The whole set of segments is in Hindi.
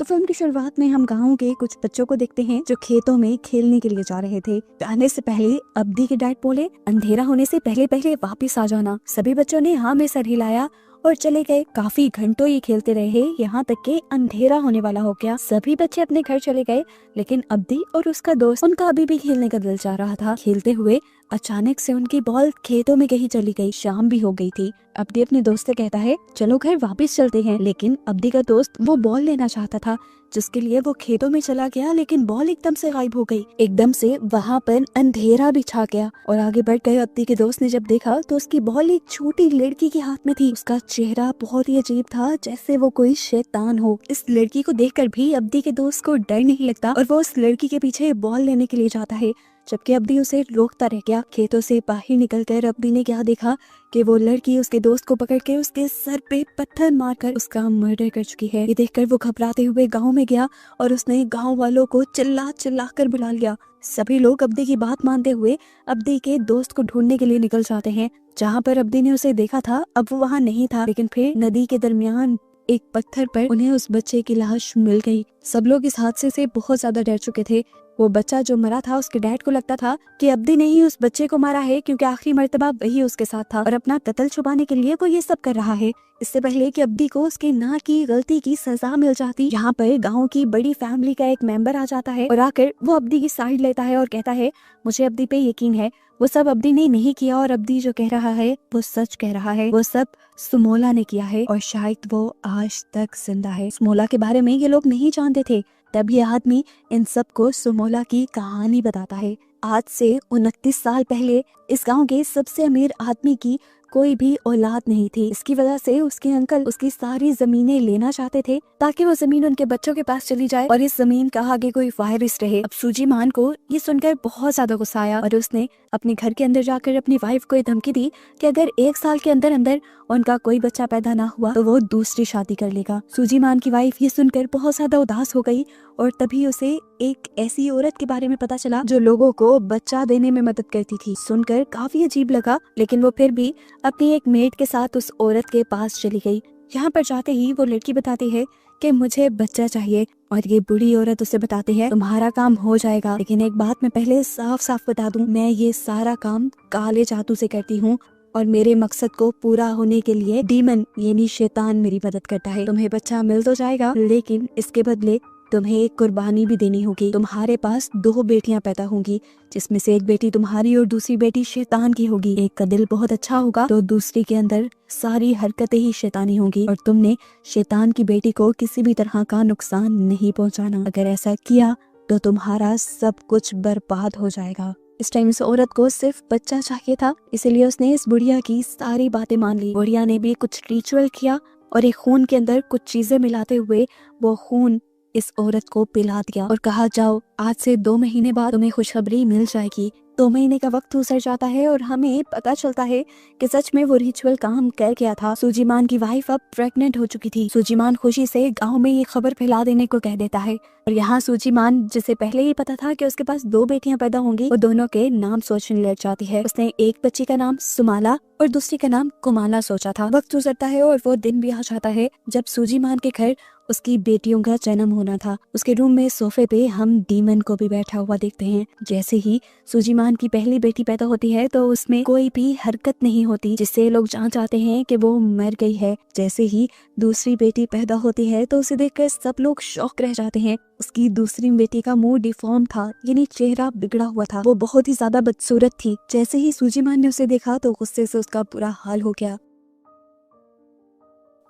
तो फिल्म की शुरुआत में हम गाँव के कुछ बच्चों को देखते हैं जो खेतों में खेलने के लिए जा रहे थे। जाने से पहले अब्दी के डैड बोले, अंधेरा होने से पहले पहले वापस आ जाना। सभी बच्चों ने हाँ में सर हिलाया और चले गए। काफी घंटों ये खेलते रहे, यहाँ तक के अंधेरा होने वाला हो गया। सभी बच्चे अपने घर चले गए, लेकिन अब्दी और उसका दोस्त, उनका अभी भी खेलने का दिल चाह रहा था। खेलते हुए अचानक से उनकी बॉल खेतों में कहीं चली गई। शाम भी हो गई थी। अब्दी अपने दोस्त से कहता है, चलो घर वापस चलते हैं। लेकिन अब्दी का दोस्त वो बॉल लेना चाहता था, जिसके लिए वो खेतों में चला गया, लेकिन बॉल एकदम से गायब हो गई। एकदम से वहाँ पर अंधेरा भी छा गया और आगे बढ़ गए। अब्दी के दोस्त ने जब देखा तो उसकी बॉल एक छोटी लड़की के हाथ में थी। उसका चेहरा बहुत ही अजीब था, जैसे वो कोई शैतान हो। इस लड़की को देखकर भी अब्दी के दोस्त को डर नहीं लगता और वो उस लड़की के पीछे बॉल लेने के लिए जाता है, जबकि अब्दी उसे रोकता रह गया। खेतों से बाहर निकलकर अब्दी ने क्या देखा कि वो लड़की उसके दोस्त को पकड़ के उसके सर पे पत्थर मारकर उसका मर्डर कर चुकी है। ये देखकर वो घबराते हुए गांव में गया और उसने गांव वालों को चिल्ला चिल्ला कर बुला लिया। सभी लोग अब्दी की बात मानते हुए अब्दी के दोस्त को ढूंढने के लिए निकल जाते हैं। जहाँ पर अब्दी ने उसे देखा था, अब वो वहाँ नहीं था, लेकिन फिर नदी के दरमियान एक पत्थर पर उन्हें उस बच्चे की लाश मिल गई। सब लोग इस हादसे से बहुत ज्यादा डर चुके थे। वो बच्चा जो मरा था, उसके डैड को लगता था कि अब्दी ने ही उस बच्चे को मारा है, क्योंकि आखिरी मर्तबा वही उसके साथ था और अपना कत्ल छुपाने के लिए वो ये सब कर रहा है। इससे पहले कि अब्दी को उसके ना की गलती की सजा मिल जाती, यहाँ पर गांव की बड़ी फैमिली का एक मेंबर आ जाता है और आकर वो अब्दी की साइड लेता है और कहता है, मुझे अब्दी पे यकीन है, वो सब अब्दी ने नहीं किया और अब्दी जो कह रहा है वो सच कह रहा है। वो सब सुमोला ने किया है और शायद वो आज तक जिंदा है। सुमोला के बारे में ये लोग नहीं जानते थे। तब ये आदमी इन सबको सुमोला की कहानी बताता है। आज से 29 साल पहले इस गांव के सबसे अमीर आदमी की कोई भी औलाद नहीं थी। इसकी वजह से उसके अंकल उसकी सारी जमीनें लेना चाहते थे, ताकि वो जमीन उनके बच्चों के पास चली जाए और इस जमीन का आगे कोई वारिस रहे। अब सूजी मान को ये सुनकर बहुत ज्यादा गुस्सा आया और उसने अपने घर के अंदर जाकर अपनी वाइफ को धमकी दी कि अगर 1 साल के अंदर अंदर उनका कोई बच्चा पैदा ना हुआ तो वो दूसरी शादी कर लेगा। सूजी मान की वाइफ ये सुनकर बहुत ज्यादा उदास हो गई और तभी उसे एक ऐसी औरत के बारे में पता चला जो लोगों को बच्चा देने में मदद करती थी। सुनकर काफी अजीब लगा, लेकिन वो फिर भी अपनी एक मेड के साथ उस औरत के पास चली गई। यहाँ पर जाते ही वो लड़की बताती है कि मुझे बच्चा चाहिए और ये बुढ़ी औरत उसे बताती है, तुम्हारा काम हो जाएगा, लेकिन एक बात मैं पहले साफ साफ बता दूं, मैं ये सारा काम काले जादू से करती हूँ और मेरे मकसद को पूरा होने के लिए डीमन यानी शैतान मेरी मदद करता है। तुम्हें बच्चा मिल तो जाएगा, लेकिन इसके बदले तुम्हें एक कुर्बानी भी देनी होगी। तुम्हारे पास 2 बेटियां पैदा होंगी, जिसमें से एक बेटी तुम्हारी और दूसरी बेटी शैतान की होगी। एक का दिल बहुत अच्छा होगा तो दूसरी के अंदर सारी हरकतें ही शैतानी होंगी और तुमने शैतान की बेटी को किसी भी तरह का नुकसान नहीं पहुंचाना। अगर ऐसा किया तो तुम्हारा सब कुछ बर्बाद हो जाएगा। इस टाइम इस औरत को सिर्फ बच्चा चाहिए था, इसलिए उसने इस बुढ़िया की सारी बातें मान ली। बुढ़िया ने भी कुछ रिचुअल किया और एक खून के अंदर कुछ चीजें मिलाते हुए वो खून इस औरत को पिला दिया और कहा, जाओ आज से 2 महीने बाद तुम्हें खुशखबरी मिल जाएगी। 2 महीने का वक्त गुजर जाता है और हमें पता चलता है कि सच में वो रिचुअल काम कर गया था। सूजीमान की वाइफ अब प्रेग्नेंट हो चुकी थी। सूजीमान खुशी से गांव में ये खबर फैला देने को कह देता है और यहाँ सूजीमान, जिसे पहले ही पता था कि उसके पास 2 बेटियां पैदा होंगी, वो दोनों के नाम सोचने लग जाती है। उसने एक बच्ची का नाम सुमाला और दूसरी का नाम कुमाला सोचा था। वक्त गुजरता है और वो दिन भी आ जाता है जब सूजीमान के घर उसकी बेटियों का जन्म होना था। उसके रूम में सोफे पे हम डीमन को भी बैठा हुआ देखते हैं। जैसे ही सूजीमान की पहली बेटी पैदा होती है तो उसमें कोई भी हरकत नहीं होती, जिससे लोग जान जाते हैं कि वो मर गई है। जैसे ही दूसरी बेटी पैदा होती है तो उसे देखकर सब लोग शॉक रह जाते हैं। उसकी दूसरी बेटी का मुंह डिफॉर्म था, यानी चेहरा बिगड़ा हुआ था। वो बहुत ही ज्यादा बदसूरत थी। जैसे ही सूजीमान ने उसे देखा तो गुस्से से उसका बुरा हाल हो गया।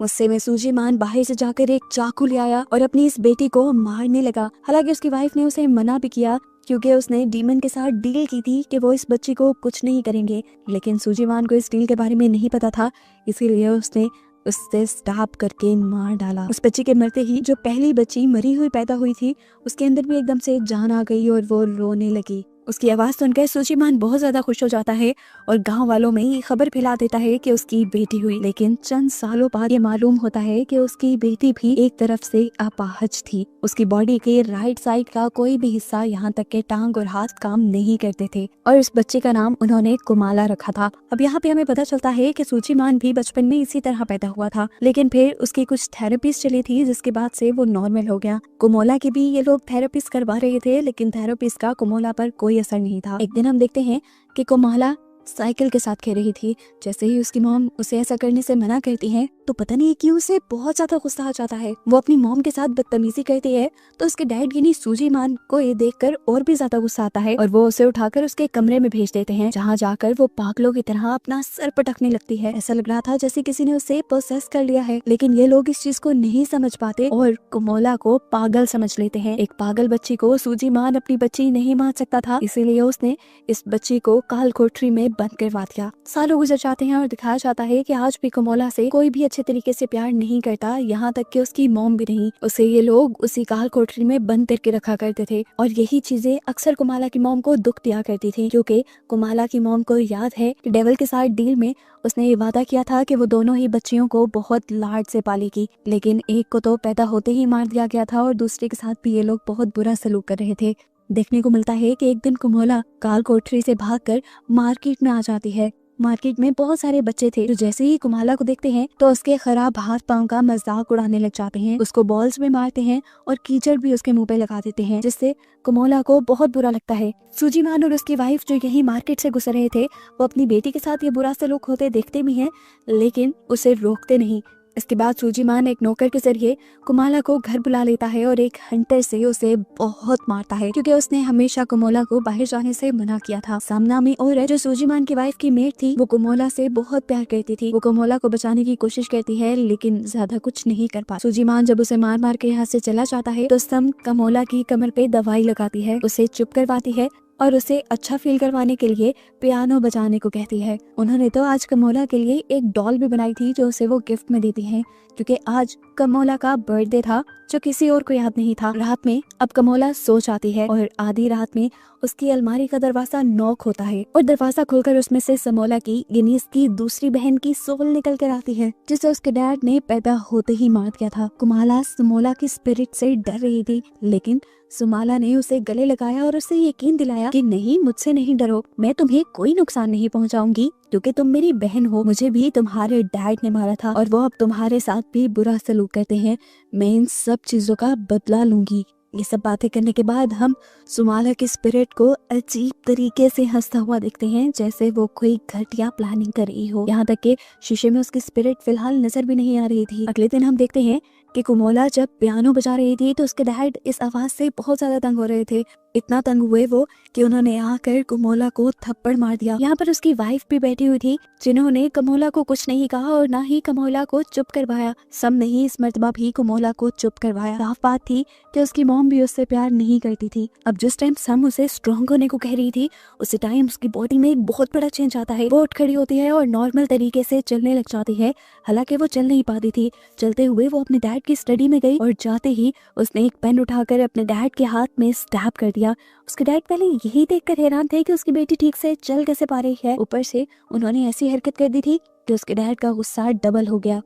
गुस्से में सूजीमान बाहर से जाकर एक चाकू ले आया और अपनी इस बेटी को मारने लगा। हालांकि उसकी वाइफ ने उसे मना भी किया, क्योंकि उसने डीमन के साथ डील की थी कि वो इस बच्ची को कुछ नहीं करेंगे, लेकिन सूजीमान को इस डील के बारे में नहीं पता था, इसीलिए उसने उससे स्टैब करके मार डाला। उस बच्ची के मरते ही जो पहली बच्ची मरी हुई पैदा हुई थी, उसके अंदर भी एकदम से जान आ गई और वो रोने लगी। उसकी आवाज सुनकर सुचिमान बहुत ज्यादा खुश हो जाता है और गांव वालों में ये खबर फैला देता है कि उसकी बेटी हुई। लेकिन चंद सालों बाद ये मालूम होता है कि उसकी बेटी भी एक तरफ से अपाहज थी। उसकी बॉडी के राइट साइड का कोई भी हिस्सा, यहाँ तक के टांग और हाथ काम नहीं करते थे और इस बच्चे का नाम उन्होंने कुमाला रखा था। अब यहाँ पे हमें पता चलता है कि सुचिमान भी बचपन में इसी तरह पैदा हुआ था, लेकिन फिर उसकी कुछ थेरेपीज चली थी जिसके बाद से वो नॉर्मल हो गया। कुमोला की भी ये लोग थेरेपीज करवा रहे थे, लेकिन थेरेपीज का कुमोला पर कोई असर नहीं था। एक दिन हम देखते हैं कि कुमाला साइकिल के साथ खेल रही थी। जैसे ही उसकी मॉम उसे ऐसा करने से मना करती है तो पता नहीं क्यों उसे बहुत ज्यादा गुस्सा आ जाता है। वो अपनी मॉम के साथ बदतमीजी करती है तो उसके डैड यानी सुचिमान को ये देखकर और भी ज्यादा गुस्सा आता है और वो उसे उठाकर उसके कमरे में भेज देते हैं, जहाँ जाकर वो पागलों की तरह अपना सर पटकने लगती है। ऐसा लग रहा था जैसे किसी ने उसे पोसेस कर लिया है, लेकिन ये लोग इस चीज को नहीं समझ पाते और कुमोला को पागल समझ लेते हैं। एक पागल बच्ची को सुचिमान अपनी बच्ची नहीं मान सकता था, इसीलिए उसने इस बच्ची को काल कोठरी में बंद करवा दिया। सालों गुजर जाते हैं और दिखाया जाता है कि आज भी कुमोला से कोई भी अच्छे तरीके से प्यार नहीं करता, यहाँ तक कि उसकी मॉम भी नहीं। उसे ये लोग उसी काल कोठरी में बंद करके रखा करते थे और यही चीजें अक्सर कुमाला की मॉम को दुख दिया करती थी, क्योंकि कुमाला की मॉम को याद है कि डेविल के साथ डील में उसने ये वादा किया था कि वो दोनों ही बच्चियों को बहुत लाड से पालेगी, लेकिन एक को तो पैदा होते ही मार दिया गया था और दूसरे के साथ भी ये लोग बहुत बुरा सलूक कर रहे थे। देखने को मिलता है कि एक दिन कुमोला काल कोठरी से भागकर मार्केट में आ जाती है। मार्केट में बहुत सारे बच्चे थे जो जैसे ही कुमाला को देखते हैं तो उसके खराब हाथ पांव का मजाक उड़ाने लग जाते हैं, उसको बॉल्स में मारते हैं और कीचड़ भी उसके मुंह पे लगा देते हैं, जिससे कुमोला को बहुत बुरा लगता है। सुचिमान और उसकी वाइफ जो यही मार्केट से गुजर रहे थे वो अपनी बेटी के साथ ये बुरा सलूक होते देखते भी हैं, लेकिन उसे रोकते नहीं। इसके बाद सुचिमान एक नौकर के जरिए कुमाला को घर बुला लेता है और एक हंटर से उसे बहुत मारता है, क्योंकि उसने हमेशा कुमोला को बाहर जाने से मना किया था। सामना में और जो सुचिमान की वाइफ की मेट थी वो कुमोला से बहुत प्यार करती थी। वो कुमोला को बचाने की कोशिश करती है लेकिन ज्यादा कुछ नहीं कर पाती। सुचिमान जब उसे मार मार के यहाँ से चला जाता है तो सम कुमोला की कमर पे दवाई लगाती है, उसे चुप करवाती है और उसे अच्छा फील करवाने के लिए पियानो बजाने को कहती है। उन्होंने तो आज कुमोला के लिए एक डॉल भी बनाई थी जो उसे वो गिफ्ट में देती है, क्योंकि आज कुमोला का बर्थडे था जो किसी और को याद नहीं था। रात में अब कुमोला सो जाती है और आधी रात में उसकी अलमारी का दरवाजा नॉक होता है और दरवाजा खोलकर उसमें से समोला की यानी इसकी दूसरी बहन की सोल निकल कर आती है, जिसे उसके डैड ने पैदा होते ही मार दिया था। कुमाला समोला की स्पिरिट से डर रही थी, लेकिन सुमाला ने उसे गले लगाया और उसे यकीन दिलाया कि नहीं, मुझसे नहीं डरो, मैं तुम्हें कोई नुकसान नहीं पहुंचाऊंगी क्योंकि तुम मेरी बहन हो। मुझे भी तुम्हारे डैड ने मारा था और वो अब तुम्हारे साथ भी बुरा सलूक करते हैं। मैं इन सब चीजों का बदला लूंगी। ये सब बातें करने के बाद हम सुमाला की स्पिरिट को अजीब तरीके से हंसता हुआ देखते हैं, जैसे वो कोई घटिया प्लानिंग कर रही हो। यहाँ तक कि शीशे में उसकी स्पिरिट फिलहाल नजर भी नहीं आ रही थी। अगले दिन हम देखते हैं कि कुमोला जब पियानो बजा रही थी तो उसके डैड इस आवाज से बहुत ज्यादा तंग हो रहे थे। इतना तंग हुए वो कि उन्होंने आकर कुमोला को थप्पड़ मार दिया। यहाँ पर उसकी वाइफ भी बैठी हुई थी, जिन्होंने कुमोला को कुछ नहीं कहा और ना ही कुमोला को चुप करवाया। सब ने ही इस मर्तबा भी कुमोला को चुप करवाया। साफ बात थी कि उसकी मॉम भी उससे प्यार नहीं करती थी। अब जिस टाइम सम उसे स्ट्रॉन्ग होने को कह रही थी उसी टाइम उसकी बॉडी में एक बहुत बड़ा चेंज आता है। वो उठ खड़ी होती है और नॉर्मल तरीके से चलने लग जाती है। हालांकि वो चल नहीं पाती थी। चलते हुए वो अपने डैड की स्टडी में गई और जाते ही उसने एक पेन उठाकर अपने डैड के हाथ में स्टैब कर दिया। उसके डैड पहले यही देखकर हैरान थे कि उसकी बेटी ठीक से चल कैसे पा रही है। ऊपर से उन्होंने ऐसी हरकत कर दी थी कि उसके डैड का गुस्सा डबल हो गया।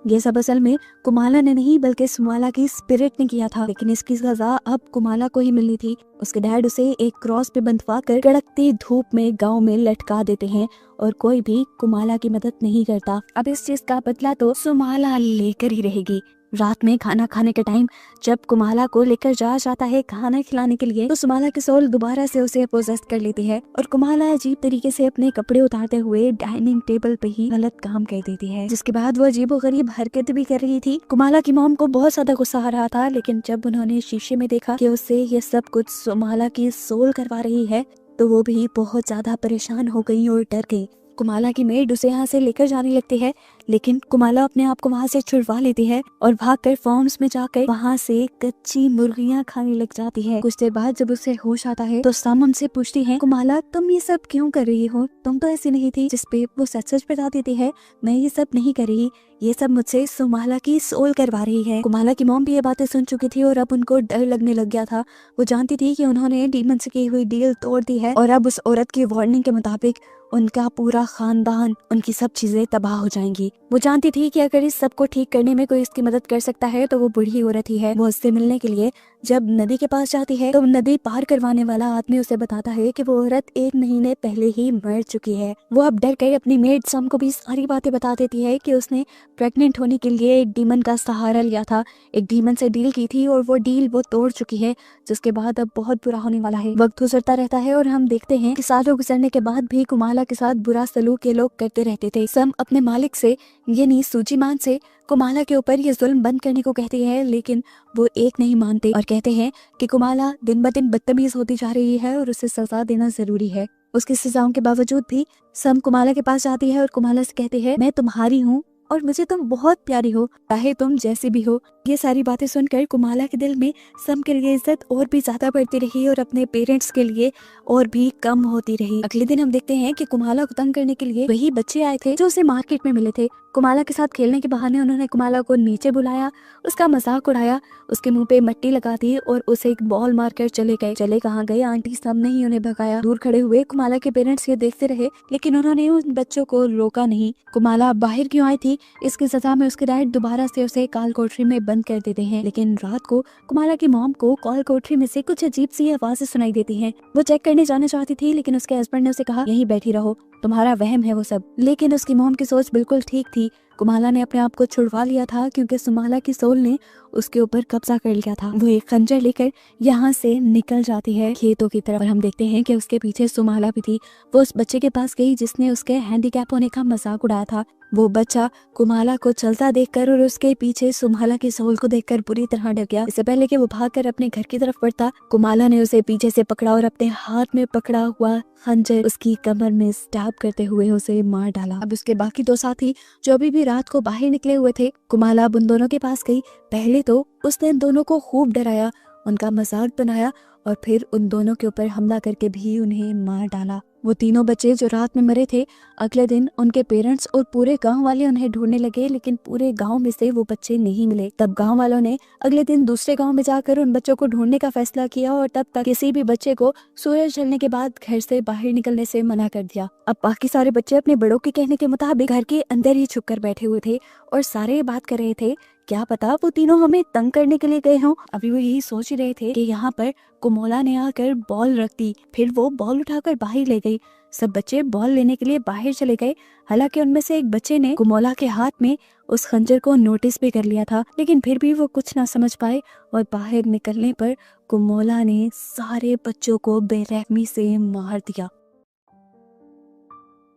ये सब असल में कुमाला ने नहीं बल्कि सुमाला की स्पिरिट ने किया था, लेकिन इसकी सजा अब कुमाला को ही मिलनी थी। उसके डैड उसे एक क्रॉस पे बंधवा कर कड़कती धूप में गांव में लटका देते हैं और कोई भी कुमाला की मदद नहीं करता। अब इस चीज का बदला तो सुमाला लेकर ही रहेगी। रात में खाना खाने के टाइम जब कुमाला को लेकर जाता है खाना खिलाने के लिए तो सुमाला की सोल दोबारा से उसे पोजेस कर लेती है और कुमाला अजीब तरीके से अपने कपड़े उतारते हुए डाइनिंग टेबल पे ही गलत काम कर देती है, जिसके बाद वो अजीबोगरीब हरकत भी कर रही थी। कुमाला की मॉम को बहुत ज्यादा गुस्सा आ रहा था, लेकिन जब उन्होंने शीशे में देखा कि उससे ये सब कुछ सुमाला की सोल करवा रही है तो वो भी बहुत ज्यादा परेशान हो गई और डर गई। कुमाला की मेड उसे यहाँ से लेकर जाने लगती है, लेकिन कुमाला अपने आप को वहाँ से छुड़वा लेती है और भागकर फार्म्स में जाकर वहाँ से कच्ची मुर्गियाँ खाने लग जाती है। कुछ देर बाद जब उसे होश आता है तो सम उनसे पूछती है, कुमाला तुम ये सब क्यों कर रही हो, तुम तो ऐसी नहीं थी। जिसपे वो सच सच बता देती है, मैं ये सब नहीं कर रही, ये सब मुझसे सुमाला की सोल करवा रही है। कुमाला की मॉम भी ये बातें सुन चुकी थी और अब उनको डर लगने लग गया था। वो जानती थी कि उन्होंने डीमन से की हुई डील तोड़ दी है और अब उस औरत की वार्निंग के मुताबिक उनका पूरा खानदान, उनकी सब चीजें तबाह हो जाएंगी। वो जानती थी कि अगर इस सब को ठीक करने में कोई इसकी मदद कर सकता है तो वो बूढ़ी औरत ही है। वो उससे मिलने के लिए जब नदी के पास जाती है तो नदी पार करवाने वाला आदमी उसे बताता है कि वो औरत 1 महीने पहले ही मर चुकी है। वो अब डर कर अपनी मेड सम को भी सारी बातें बता देती है कि उसने प्रेग्नेंट होने के लिए एक डीमन का सहारा लिया था, एक डीमन से डील की थी और वो डील वो तोड़ चुकी है, जिसके बाद अब बहुत बुरा होने वाला है। वक्त गुजरता रहता है और हम देखते हैं कि सालों गुजरने के बाद भी कुमाला के साथ बुरा सलूक ये लोग करते रहते थे। सम अपने मालिक से यानी सूजीमान से कुमाला के ऊपर ये जुल्म बंद करने को कहती है, लेकिन वो एक नहीं मानते और कहते हैं कि कुमाला दिन ब दिन बदतमीज होती जा रही है और उसे सजा देना जरूरी है। उसकी सजाओं के बावजूद भी सम कुमाला के पास जाती है और कुमाला से कहती है, मैं तुम्हारी हूँ और मुझे तुम बहुत प्यारी हो, चाहे तुम जैसी भी हो। ये सारी बातें सुनकर कुमाला के दिल में सम के लिए इज्जत और भी ज्यादा बढ़ती रही और अपने पेरेंट्स के लिए और भी कम होती रही। अगले दिन हम देखते हैं कि कुमाला को तंग करने के लिए वही बच्चे आए थे जो उसे मार्केट में मिले थे। कुमाला के साथ खेलने के बहाने उन्होंने कुमाला को नीचे बुलाया, उसका मजाक उड़ाया, उसके मुंह पे मट्टी लगा दी और उसे एक बॉल मारकर चले गए। चले कहाँ गए आंटी सब ने ही उन्हें भगाया। दूर खड़े हुए कुमाला के पेरेंट्स ये देखते रहे, लेकिन उन्होंने उन बच्चों को रोका नहीं। कुमाला बाहर क्यों आई थी, इसकी सजा में उसके डैड दोबारा से उसे काल कोठरी में बंद कर देते हैं। लेकिन रात को कुमाला की मॉम को काल कोठरी में से कुछ अजीब सी आवाजें सुनाई देती हैं। वो चेक करने जाना चाहती थी, लेकिन उसके हस्बैंड ने उसे कहा, यहीं बैठी रहो, तुम्हारा वहम है वो सब। लेकिन उसकी मॉम की सोच बिल्कुल ठीक थी। कुमाला ने अपने आप को छुड़वा लिया था क्योंकि सुमाला की सोल ने उसके ऊपर कब्जा कर लिया था। वो एक खंजर लेकर यहाँ से निकल जाती है खेतों की तरफ और हम देखते हैं कि उसके पीछे सुमाला भी थी। वो उस बच्चे के पास गई जिसने उसके हैंडीकैप होने का मजाक उड़ाया था। वो बच्चा कुमाला को चलता देखकर और उसके पीछे सुमाला की सोल को देखकर बुरी तरह डर गया। इससे पहले कि वो भागकर अपने घर की तरफ बढ़ता, कुमाला ने उसे पीछे से पकड़ा और अपने हाथ में पकड़ा हुआ खंजर उसकी कमर में स्टैब करते हुए उसे मार डाला। अब उसके बाकी 2 साथी जो अभी भी रात को बाहर निकले हुए थे, कुमाला अब उन दोनों के पास गई। पहले तो उसने इन दोनों को खूब डराया, उनका मजाक बनाया और फिर उन दोनों के ऊपर हमला करके भी उन्हें मार डाला। वो तीनों बच्चे जो रात में मरे थे, अगले दिन उनके पेरेंट्स और पूरे गांव वाले उन्हें ढूंढने लगे, लेकिन पूरे गांव में से वो बच्चे नहीं मिले। तब गांव वालों ने अगले दिन दूसरे गांव में जाकर उन बच्चों को ढूंढने का फैसला किया और तब तक किसी भी बच्चे को सूरज ढलने के बाद घर से बाहर निकलने से मना कर दिया। अब बाकी सारे बच्चे अपने बड़ों के कहने के मुताबिक घर के अंदर ही छुप कर बैठे हुए थे और सारे बात कर रहे थे, क्या पता वो तीनों हमें तंग करने के लिए गए हों। अभी वो यही सोच ही रहे थे कि यहाँ पर कुमोला ने आकर बॉल रख दी, फिर वो बॉल उठाकर बाहर ले गई। सब बच्चे बॉल लेने के लिए बाहर चले गए। हालांकि उनमें से एक बच्चे ने कुमोला के हाथ में उस खंजर को नोटिस भी कर लिया था, लेकिन फिर भी वो कुछ ना समझ पाए और बाहर निकलने पर कुमोला ने सारे बच्चों को बेरहमी से मार दिया।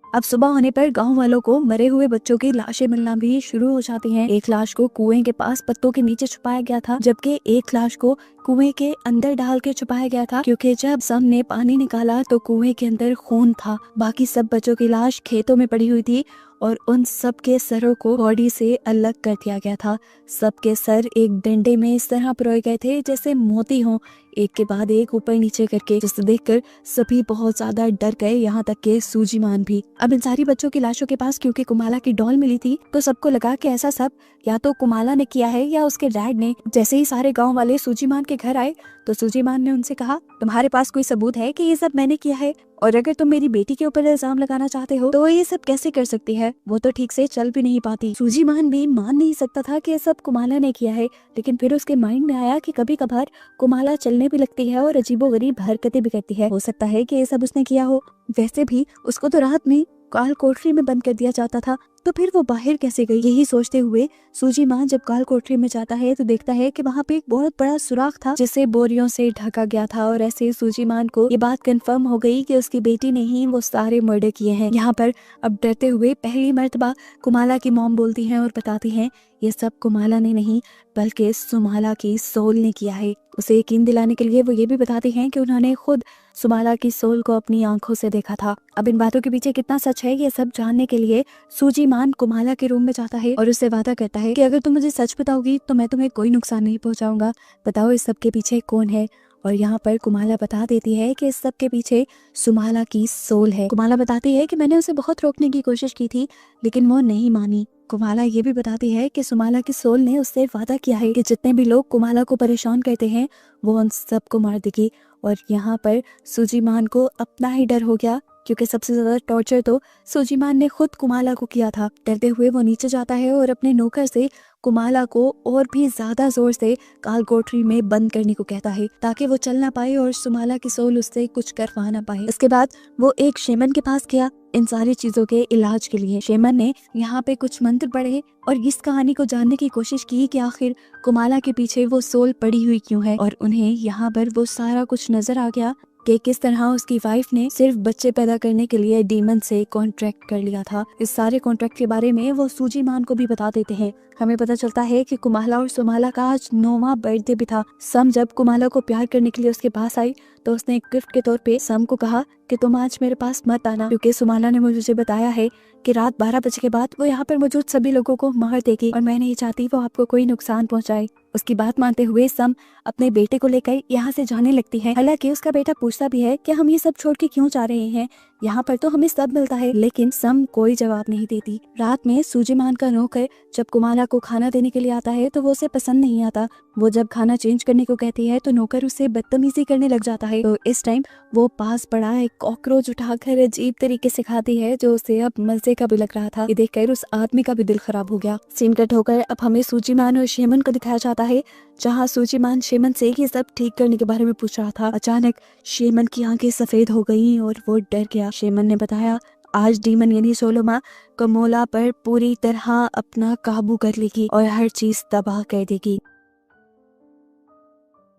अब सुबह होने पर गांव वालों को मरे हुए बच्चों की लाशें मिलना भी शुरू हो जाती हैं। एक लाश को कुएं के पास पत्तों के नीचे छुपाया गया था, जबकि एक लाश को कुएं के अंदर डाल के छुपाया गया था, क्योंकि जब सब ने पानी निकाला तो कुएं के अंदर खून था। बाकी सब बच्चों की लाश खेतों में पड़ी हुई थी और उन सब के सरों को बॉडी से अलग कर दिया गया था। सबके सर एक डंडे में इस तरह पिरोए गए थे जैसे मोती हों, एक के बाद एक ऊपर नीचे करके, जिसे देखकर सभी बहुत ज्यादा डर गए, यहाँ तक के सूजीमान भी। अब इन सारी बच्चों की लाशों के पास क्योंकि कुमाला की डॉल मिली थी, तो सबको लगा कि ऐसा सब या तो कुमाला ने किया है या उसके डैड ने। जैसे ही सारे गांव वाले सूजीमान के घर आए तो सूजीमान ने उनसे कहा, तुम्हारे पास कोई सबूत है कि ये सब मैंने किया है? और अगर तुम मेरी बेटी के ऊपर इल्जाम लगाना चाहते हो तो ये सब कैसे कर सकती है? वो तो ठीक से चल भी नहीं पाती। सूजीमान भी मान नहीं सकता था कि ये सब कुमाला ने किया है, लेकिन फिर उसके माइंड में आया कि कभी कभार कुमाला चलने भी लगती है और अजीबोगरीब हरकतें भी करती है, हो सकता है कि ये सब उसने किया हो। वैसे भी उसको तो रात में काल कोठरी में बंद कर दिया जाता था, तो फिर वो बाहर कैसे गई? यही सोचते हुए सूजीमान जब काल कोठरी में जाता है तो देखता है कि वहाँ पे एक बहुत बड़ा सुराख था जिसे बोरियों से ढका गया था, और ऐसे सूजीमान को ये बात कंफर्म हो गई कि उसकी बेटी ने ही वो सारे मर्डर किए हैं। यहाँ पर अब डरते हुए पहली मर्तबा कुमाला की मॉम बोलती हैं और बताती हैं, ये सब कुमाला ने नहीं बल्कि सुमाला की सोल ने किया है। उसे यकीन दिलाने के लिए वो ये भी बताते हैं कि उन्होंने खुद सुमाला की सोल को अपनी आंखों से देखा था। अब इन बातों के पीछे कितना सच है ये सब जानने के लिए सूजी मान कुमाला के रूम में जाता है और उससे वादा करता है कि अगर तुम मुझे सच बताओगी तो मैं तुम्हें कोई नुकसान नहीं पहुंचाऊंगा। बताओ इस सब के पीछे कौन है। और यहाँ पर कुमाला बता देती है कि इस सब के पीछे सुमाला की सोल है। कुमाला बताती है कि मैंने उसे बहुत रोकने की कोशिश की थी लेकिन वो नहीं मानी। कुमाला ये भी बताती है कि सुमाला की सोल ने उससे वादा किया है कि जितने भी लोग कुमाला को परेशान करते हैं वो उन सबको मार देगी। और यहाँ पर सूजीमान को अपना ही डर हो गया क्योंकि सबसे ज्यादा टॉर्चर तो सूजीमान ने खुद कुमाला को किया था। डरते हुए वो नीचे जाता है और अपने नौकर से कुमाला को और भी ज्यादा जोर से काल कोठरी में बंद करने को कहता है ताकि वो चल ना पाए और सुमाला की सोल उससे कुछ करवा ना पाए। इसके बाद वो एक शेमन के पास गया इन सारी चीजों के इलाज के लिए। शेमन ने यहाँ पे कुछ मंत्र पढ़े और इस कहानी को जानने की कोशिश की कि आखिर कुमाला के पीछे वो सोल पड़ी हुई क्यों है। और उन्हें यहाँ पर वो सारा कुछ नजर आ गया कि किस तरह उसकी वाइफ ने सिर्फ बच्चे पैदा करने के लिए डीमन से कॉन्ट्रैक्ट कर लिया था। इस सारे कॉन्ट्रैक्ट के बारे में वो सूजीमान को भी बता देते हैं। हमें पता चलता है कि कुमाला और सुमाला का आज 9वां बर्थडे भी था। सम जब कुमाला को प्यार करने के लिए उसके पास आई तो उसने एक गिफ्ट के तौर पे सम को कहा कि तुम आज मेरे पास मत आना क्योंकि सुमाला ने मुझे बताया है कि रात 12 बजे के बाद वो यहाँ पर मौजूद सभी लोगों को मार देगी और मैं नहीं चाहती वो आपको कोई नुकसान पहुँचाए। उसकी बात मानते हुए सम अपने बेटे को लेकर यहाँ से जाने लगती है। हालांकि उसका बेटा पूछता भी है कि हम ये सब छोड़ के क्यों जा रहे हैं, यहाँ पर तो हमें सब मिलता है, लेकिन सम कोई जवाब नहीं देती। रात में सूजीमान का नौकर जब कुमाला को खाना देने के लिए आता है तो वो उसे पसंद नहीं आता। वो जब खाना चेंज करने को कहती है तो नौकर उसे बदतमीजी करने लग जाता है। तो इस टाइम वो पास पड़ा एक कॉकरोच उठाकर अजीब तरीके से खाती है जो उसे अब मजे का भी लग रहा था। ये देखकर उस आदमी का भी दिल खराब हो गया। सीन कट होकर अब हमें सूजीमान और शेमन को दिखाया जाता है जहाँ सूजीमान शेमन से ये सब ठीक करने के बारे में पूछ रहा था। अचानक शेमन की आंखें सफेद हो गईं और वो डर गया। शेमन ने बताया आज डीमन यानी सोलोमा कमोला पर पूरी तरह अपना काबू कर लेगी और हर चीज तबाह कर देगी।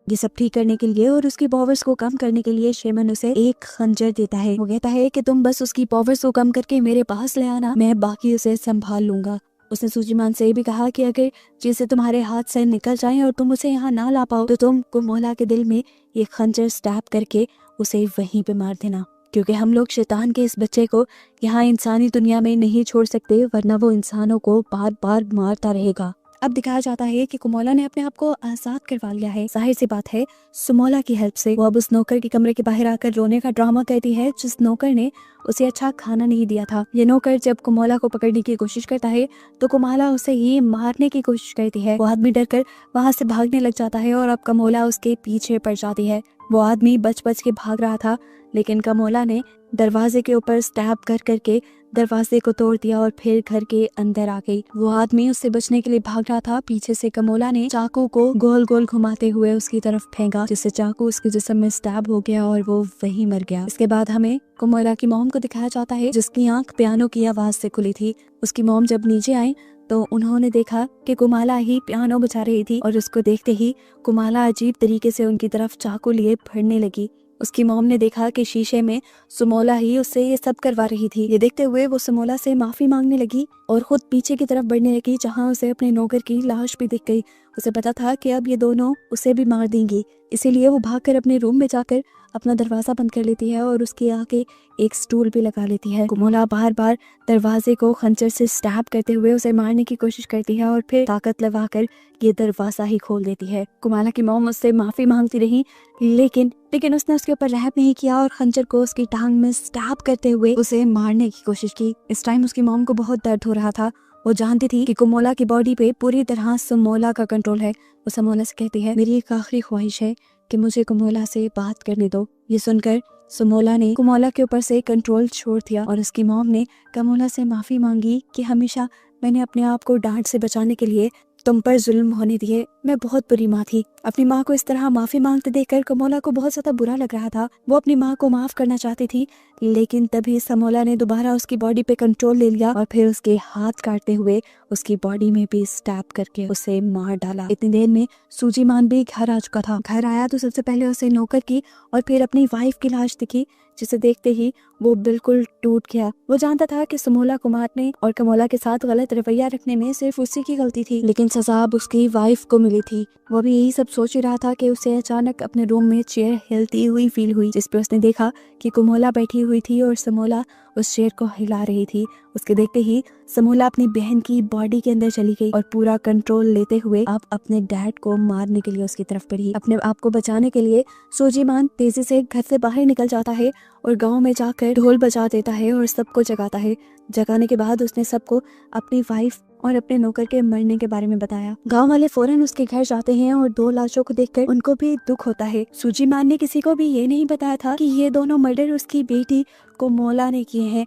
ये सब ठीक करने के लिए और उसकी पावर्स को कम करने के लिए शेमन उसे एक खंजर देता है। वो कहता है कि तुम बस उसकी पावर्स को कम करके मेरे पास ले आना, मैं बाकी उसे संभाल लूंगा। उसने सूजीमान से भी कहा कि अगर चीजें तुम्हारे हाथ से निकल जाएं और तुम उसे यहाँ ना ला पाओ तो तुम कुमोला के दिल में ये खंजर स्टैब करके उसे वहीं पे मार देना, क्योंकि हम लोग शैतान के इस बच्चे को यहाँ इंसानी दुनिया में नहीं छोड़ सकते वरना वो इंसानों को बार बार मारता रहेगा। अब दिखाया जाता है कि कुमोला ने अपने आप को आजाद करवा लिया है। जाहिर सी बात है सुमोला की हेल्प से। वो अब उस नौकर के कमरे के बाहर आकर रोने का ड्रामा करती है जिस नौकर ने उसे अच्छा खाना नहीं दिया था। ये नौकर जब कुमोला को पकड़ने की कोशिश करता है तो कुमोला उसे ही मारने की कोशिश करती है। वो आदमी डरकर वहां से भागने लग जाता है और अब कमोला उसके पीछे पड़ जाती है। वो आदमी बच बच के भाग रहा था लेकिन कमोला ने दरवाजे के ऊपर स्टैब कर करके दरवाजे को तोड़ दिया और फिर घर के अंदर आ गई। वो आदमी उससे बचने के लिए भाग रहा था। पीछे से कमोला ने चाकू को गोल गोल घुमाते हुए उसकी तरफ फेंका जिससे चाकू उसके जिस्म में स्टैब हो गया और वो वहीं मर गया। इसके बाद हमें कमोला की मॉम को दिखाया जाता है जिसकी आंख पियानो की आवाज से खुली थी। उसकी मॉम जब नीचे आई तो उन्होंने देखा कि कुमाला ही पियानो बजा रही थी और उसको देखते ही कुमाला अजीब तरीके से उनकी तरफ चाकू लिए बढ़ने लगी। उसकी मॉम ने देखा कि शीशे में सुमोला ही उससे ये सब करवा रही थी। ये देखते हुए वो सुमोला से माफी मांगने लगी और खुद पीछे की तरफ बढ़ने लगी जहाँ उसे अपने नौकर की लाश भी दिख गई। उसे पता था कि अब ये दोनों उसे भी मार देंगी, इसीलिए वो भागकर अपने रूम में जाकर अपना दरवाजा बंद कर लेती है और उसके आगे एक स्टूल भी लगा लेती है। कुमोला बार बार दरवाजे को खंजर से स्टैब करते हुए उसे मारने की कोशिश करती है और फिर ताकत लगाकर ये दरवाजा ही खोल देती है। कुमाला की मॉम उससे माफी मांगती रही लेकिन उसने उसके ऊपर रहम नहीं किया और खंजर को उसकी टांग में स्टैब करते हुए उसे मारने की कोशिश की। इस टाइम उसकी मॉम को बहुत दर्द हो रहा था। वो जानती थी कि कुमोला की बॉडी पे पूरी तरह सुमोला का कंट्रोल है। वो सुमोला से कहती है मेरी एक आखिरी ख्वाहिश है कि मुझे कुमोला से बात करने दो। ये सुनकर सुमोला ने कुमोला के ऊपर से कंट्रोल छोड़ दिया और उसकी मॉम ने कुमोला से माफी मांगी कि हमेशा मैंने अपने आप को डांट से बचाने के लिए तुम पर जुल्म होने दिए। मैं बहुत बुरी माँ थी। अपनी माँ को इस तरह माफी मांगते देखकर कमोला को बहुत ज्यादा बुरा लग रहा था। वो अपनी माँ को माफ करना चाहती थी लेकिन तभी समोला ने दोबारा उसकी बॉडी पे कंट्रोल ले लिया और फिर उसके हाथ काटते हुए उसकी बॉडी में भी स्टैब करके उसे मार डाला। इतनी देर में सूजीमान भी घर आ चुका था। घर आया तो सबसे पहले उसे नौकर की और फिर अपनी वाइफ की लाश दिखी जिसे देखते ही वो बिल्कुल टूट गया। वो जानता था कि सुमोला को मारने और कमोला के साथ गलत रवैया रखने में सिर्फ उसी की गलती थी, लेकिन सजा अब उसकी वाइफ को मिली थी। वो भी यही सब सोच ही रहा था कि उसे अचानक अपने रूम में चेयर हिलती हुई फील हुई, जिस पे उसने देखा कि कमोला बैठी हुई थी और समोला उस चेयर को हिला रही थी। उसके देखते ही समोला अपनी बहन की बॉडी के अंदर चली गई और पूरा कंट्रोल लेते हुए अब अपने डैड को मारने के लिए उसकी तरफ बढ़ी। अपने आप को बचाने के लिए सोजीमान तेजी से घर से बाहर निकल जाता है और गांव में जाकर ढोल बजा देता है और सबको जगाता है। जगाने के बाद उसने सबको अपनी वाइफ और अपने नौकर के मरने के बारे में बताया। गांव वाले फौरन उसके घर जाते हैं और 2 लाशों को देखकर उनको भी दुख होता है। सूजीमान ने किसी को भी ये नहीं बताया था कि ये दोनों मर्डर उसकी बेटी कमोला ने किए हैं।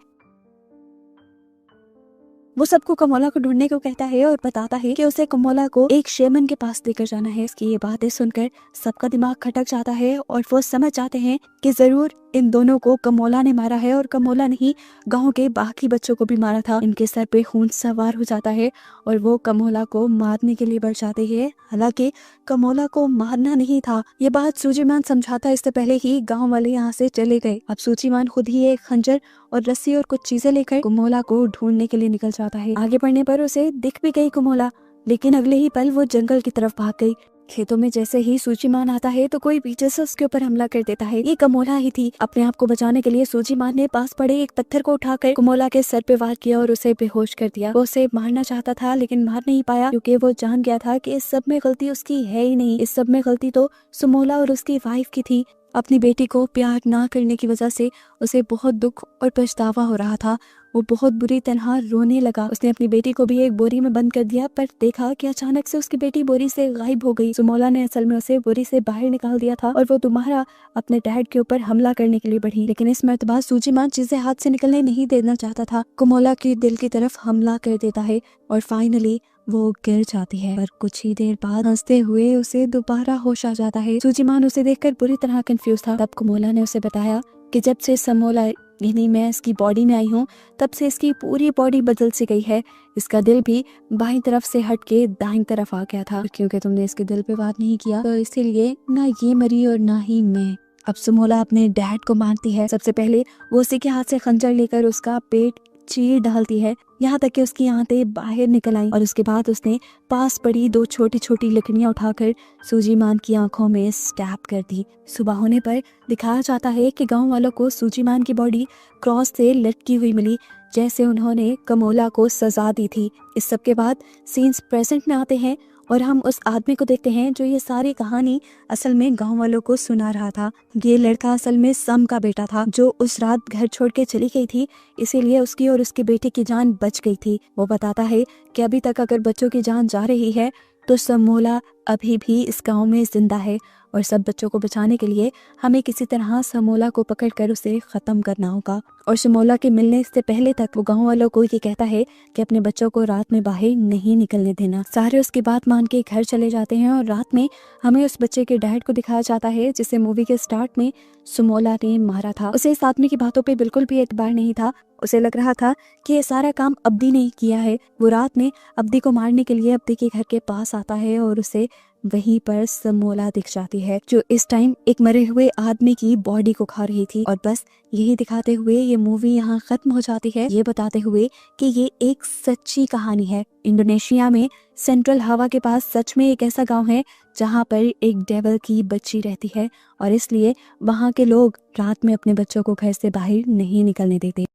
वो सबको कमोला को ढूंढने को कहता है और बताता है कि उसे कमोला को एक शेमन के पास लेकर जाना है। इसकी ये बातें सुनकर सबका दिमाग खटक जाता है और वो समझ जाते हैं कि जरूर इन दोनों को कमोला ने मारा है और कमोला ने ही गांव के बाकी बच्चों को भी मारा था। इनके सर पे खून सवार हो जाता है और वो कमोला को मारने के लिए बढ़ जाते हैं। हालांकि कमोला को मारना नहीं था, ये बात सूजीमान समझाता इससे पहले ही गांव वाले यहाँ से चले गए। अब सूजीमान खुद ही एक खंजर और रस्सी और कुछ चीजें लेकर कमोला को ढूंढने के लिए निकल जाता है। आगे बढ़ने पर उसे दिख भी गई कमोला, लेकिन अगले ही पल वो जंगल की तरफ भाग गई। खेतों में जैसे ही सूजीमान आता है तो कोई पीछे से उसके ऊपर हमला कर देता है। ये कमोला ही थी। अपने आप को बचाने के लिए सूजीमान ने पास पड़े एक पत्थर को उठाकर कमोला के सर पे वार किया और उसे बेहोश कर दिया। वो उसे मारना चाहता था लेकिन मार नहीं पाया, क्योंकि वो जान गया था कि इस सब में गलती उसकी है ही नहीं। इस सब में गलती तो समोला और उसकी वाइफ की थी। अपनी बेटी को प्यार ना करने की वजह से उसे बहुत दुख और पछतावा हो रहा था। वो बहुत बुरी तरह रोने लगा। उसने अपनी बेटी को भी एक बोरी में बंद कर दिया, पर देखा कि अचानक से उसकी बेटी बोरी से गायब हो गई। समोला ने असल में उसे बोरी से बाहर निकाल दिया था और वो दोबारा अपने डैड के ऊपर हमला करने के लिए बढ़ी। लेकिन इस मर्तबा सूजीमान चीजें हाथ से निकलने नहीं देना चाहता था। कमोला के दिल की तरफ हमला कर देता है और फाइनली वो गिर जाती है। पर कुछ ही देर बाद हंसते हुए उसे दोबारा होश आ जाता है। सूजीमान उसे देखकर बुरी तरह कंफ्यूज था। तब कमोला ने उसे बताया कि जब से समोला यानी मैं इसकी बॉडी में आई हूँ तब से इसकी पूरी बॉडी बदल सी गई है। इसका दिल भी बाईं तरफ से हट के दाईं तरफ आ गया था। क्योंकि तुमने इसके दिल पे वार नहीं किया तो इसीलिए ना ये मरी और ना ही मैं। अब समोला अपने डैड को मारती है। सबसे पहले वो उसी के हाथ से खंजर लेकर उसका पेट चीर डालती है, यहाँ तक कि उसकी आंतें बाहर निकल आई। और उसके बाद उसने पास पड़ी 2 छोटी छोटी लकड़ियां उठाकर सूजीमान की आंखों में स्टैब कर दी। सुबह होने पर दिखाया जाता है कि गांव वालों को सूजीमान की बॉडी क्रॉस से लटकी हुई मिली, जैसे उन्होंने कमोला को सजा दी थी। इस सब के बाद सीन्स प्रेजेंट में आते हैं और हम उस आदमी को देखते हैं जो ये सारी कहानी असल में गांव वालों को सुना रहा था। ये लड़का असल में सम का बेटा था जो उस रात घर छोड़ के चली गई थी, इसीलिए उसकी और उसके बेटे की जान बच गई थी। वो बताता है कि अभी तक अगर बच्चों की जान जा रही है तो समोला अभी भी इस गांव में जिंदा है और सब बच्चों को बचाने के लिए हमें किसी तरह समोला को पकड़कर उसे खत्म करना होगा। और समोला के मिलने से पहले तक वो गांव वालों को ये कहता है कि अपने बच्चों को रात में बाहर नहीं निकलने देना। सारे उसकी बात मान के घर चले जाते हैं और रात में हमें उस बच्चे के डैड को दिखाया जाता है जिसे मूवी के स्टार्ट में समोला ने मारा था। उसे इस आदमी की बातों पे बिल्कुल भी एतबार नहीं था। उसे लग रहा था कि ये सारा काम अब्दी ने किया है। वो रात में अब्दी को मारने के लिए अब्दी के घर के पास आता है और उसे वहीं पर समोला दिख जाती है जो इस टाइम एक मरे हुए आदमी की बॉडी को खा रही थी। और बस यही दिखाते हुए ये मूवी यहाँ खत्म हो जाती है, ये बताते हुए कि ये एक सच्ची कहानी है। इंडोनेशिया में सेंट्रल हवा के पास सच में एक ऐसा गांव है जहाँ पर एक डेविल की बच्ची रहती है और इसलिए वहाँ के लोग रात में अपने बच्चों को घर से बाहर नहीं निकलने देते।